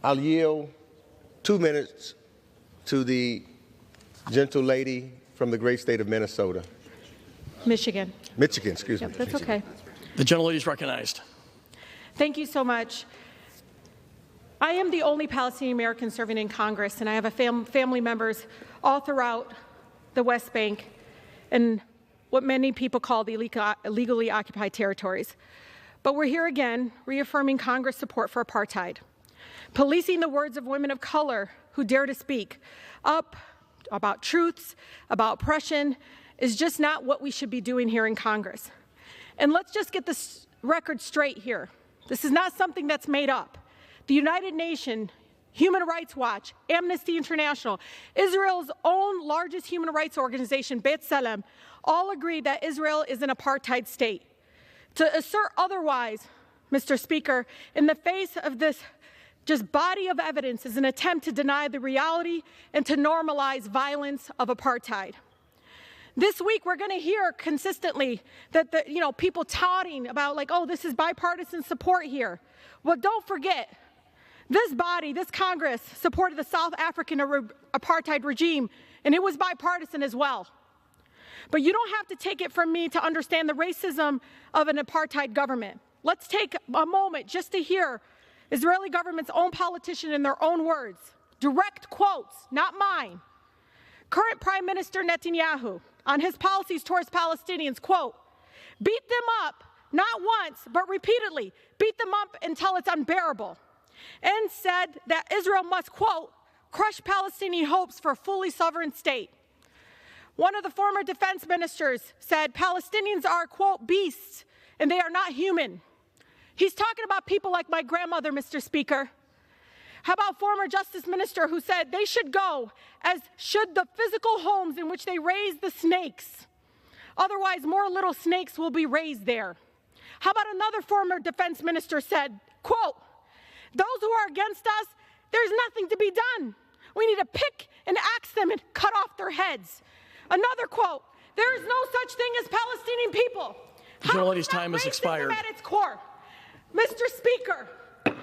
I'll yield 2 minutes to the gentle lady from the great state of Minnesota. Michigan, excuse me. That's okay. The gentlelady is recognized. Thank you so much. I am the only Palestinian American serving in Congress, and I have family members all throughout the West Bank and what many people call the illegally occupied territories. But we're here again, reaffirming Congress' support for apartheid, policing the words of women of color who dare to speak up about truths, about oppression, is just not what we should be doing here in Congress. And let's just get this record straight here. This is not something that's made up. The United Nations, Human Rights Watch, Amnesty International, Israel's own largest human rights organization, B'Tselem, all agree that Israel is an apartheid state. To assert otherwise, Mr. Speaker, in the face of this just body of evidence is an attempt to deny the reality and to normalize violence of apartheid. This week, we're going to hear consistently that people touting about oh, this is bipartisan support here. Well, don't forget, this body, this Congress, supported the South African apartheid regime, and it was bipartisan as well. But you don't have to take it from me to understand the racism of an apartheid government. Let's take a moment just to hear Israeli government's own politician in their own words. Direct quotes, not mine. Current Prime Minister Netanyahu, on his policies towards Palestinians, quote, beat them up, not once, but repeatedly, beat them up until it's unbearable, and said that Israel must, quote, crush Palestinian hopes for a fully sovereign state. One of the former defense ministers said Palestinians are, quote, beasts, and they are not human. He's talking about people like my grandmother, Mr. Speaker. How about former Justice Minister who said they should go, as should the physical homes in which they raise the snakes. Otherwise, more little snakes will be raised there. How about another former defense minister said, quote, those who are against us, there's nothing to be done. We need to pick and axe them and cut off their heads. Another quote, there is no such thing as Palestinian people. The gentlelady's time has expired. At its core. Mr. Speaker,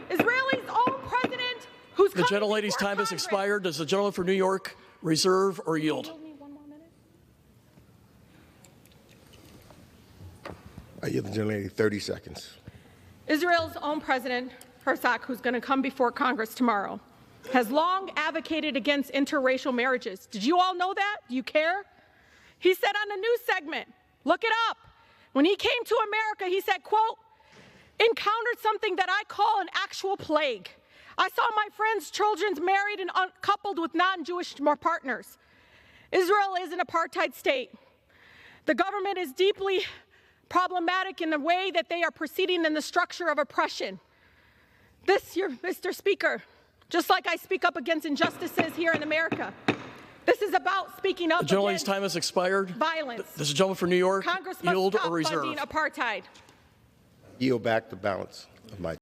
Israel's own president, who's the gentlelady's time has expired. Does the gentleman for New York reserve or yield? I yield the gentlelady 30 seconds. Israel's own president, Herzog, who's going to come before Congress tomorrow, has long advocated against interracial marriages. Did you all know that? Do you care? He said on a news segment, look it up, when he came to America, he said, quote, encountered something that I call an actual plague. I saw my friends' children married and coupled with non-Jewish partners. Israel is an apartheid state. The government is deeply problematic in the way that they are proceeding in the structure of oppression. This year, Mr. Speaker, just like I speak up against injustices here in America, this is about speaking up against violence. The gentleman's time has expired. Does the gentleman for New York Congress must yield stop or reserve? funding apartheid. Yield back the balance of my